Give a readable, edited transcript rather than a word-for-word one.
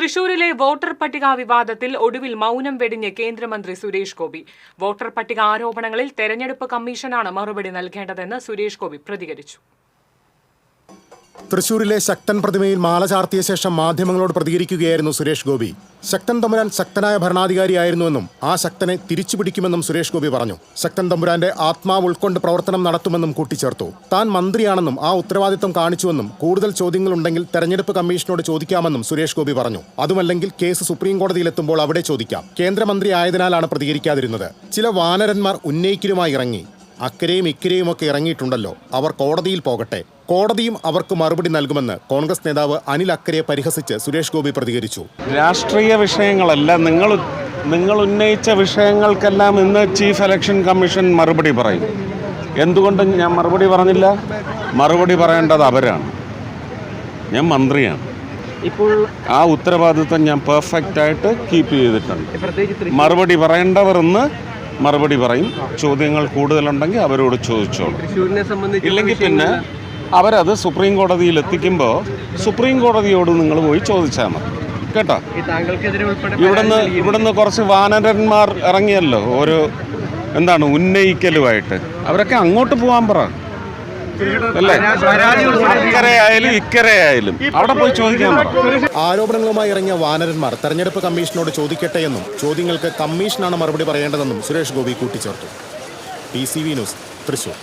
തൃശൂരിലെ വോട്ടർ പട്ടിക വിവാദത്തിൽ ഒടുവിൽ മൗനം വെടിഞ്ഞ് കേന്ദ്രമന്ത്രി സുരേഷ് ഗോപി. വോട്ടർ പട്ടിക ആരോപണങ്ങളിൽ തെരഞ്ഞെടുപ്പ് കമ്മീഷനാണ് മറുപടി നൽകേണ്ടതെന്ന് സുരേഷ് ഗോപി പ്രതികരിച്ചു. തൃശൂരിലെ ശക്തൻ പ്രതിമയിൽ മാല ചാർത്തിയ ശേഷം മാധ്യമങ്ങളോട് പ്രതികരിക്കുകയായിരുന്നു സുരേഷ് ഗോപി. ശക്തൻ തമ്പുരാൻ ശക്തനായ ഭരണാധികാരിയായിരുന്നുവെന്നും ആ ശക്തനെ തിരിച്ചുപിടിക്കുമെന്നും സുരേഷ് ഗോപി പറഞ്ഞു. ശക്തൻ തമ്പുരാന്റെ ആത്മാവ് ഉൾക്കൊണ്ട് പ്രവർത്തനം നടത്തുമെന്നും കൂട്ടിച്ചേർത്തു. താൻ മന്ത്രിയാണെന്നും ആ ഉത്തരവാദിത്തം കാണിച്ചുവെന്നും കൂടുതൽ ചോദ്യങ്ങളുണ്ടെങ്കിൽ തെരഞ്ഞെടുപ്പ് കമ്മീഷനോട് ചോദിക്കാമെന്നും സുരേഷ് ഗോപി പറഞ്ഞു. അതുമല്ലെങ്കിൽ കേസ് സുപ്രീം കോടതിയിലെത്തുമ്പോൾ അവിടെ ചോദിക്കാം. കേന്ദ്രമന്ത്രി ആയതിനാലാണ് പ്രതികരിക്കാതിരുന്നത്. ചില വാനരന്മാർ ഉന്നയിക്കലുമായി ഇറങ്ങി. അക്കരെയും ഇക്കരെയുമൊക്കെ ഇറങ്ങിയിട്ടുണ്ടല്ലോ, അവർ കോടതിയിൽ പോകട്ടെ, കോടതിയും അവർക്ക് മറുപടി നൽകുമെന്ന് കോൺഗ്രസ് നേതാവ് അനിൽ അക്കരയെ പരിഹസിച്ച് സുരേഷ് ഗോപി പ്രതികരിച്ചു. രാഷ്ട്രീയ വിഷയങ്ങളല്ല, നിങ്ങൾ ഉന്നയിച്ച വിഷയങ്ങൾക്കെല്ലാം ഇന്ന് ചീഫ് ഇലക്ഷൻ കമ്മീഷൻ മറുപടി പറയും. എന്തുകൊണ്ട് ഞാൻ മറുപടി പറഞ്ഞില്ല? മറുപടി പറയേണ്ടത് അവരാണ്. ഞാൻ മന്ത്രിയാണ്. ഇപ്പോൾ ആ ഉത്തരവാദിത്വം ഞാൻ പെർഫെക്റ്റായിട്ട് കീപ്പ് ചെയ്തിട്ടുണ്ട്. മറുപടി പറയേണ്ടവർ ഇന്ന് മറുപടി പറയും. ചോദ്യങ്ങൾ കൂടുതലുണ്ടെങ്കിൽ അവരോട് ചോദിച്ചോളൂ. ഇല്ലെങ്കിൽ പിന്നെ അവരത് സുപ്രീം കോടതിയിൽ എത്തിക്കുമ്പോൾ സുപ്രീം കോടതിയോട് നിങ്ങൾ പോയി ചോദിച്ചാൽ മതി കേട്ടോ. ഇവിടുന്ന് കുറച്ച് വാനരന്മാർ ഇറങ്ങിയല്ലോ, ഒരു ഉന്നയിക്കലുമായിട്ട്. അവരൊക്കെ അങ്ങോട്ട് പോകാൻ പറ അല്ലേ? ഇക്കരയായാലും ഇക്കരയായാലും അവിടെ പോയി ചോദിക്കാൻ പറ. ആരോപണങ്ങളുമായി ഇറങ്ങിയ വാനരന്മാർ തെരഞ്ഞെടുപ്പ് കമ്മീഷനോട് ചോദിക്കട്ടെ എന്നും ചോദ്യങ്ങൾക്ക് കമ്മീഷനാണ് മറുപടി പറയേണ്ടതെന്നും സുരേഷ് ഗോപി കൂട്ടിച്ചേർത്തു. TCV news, Thrissur.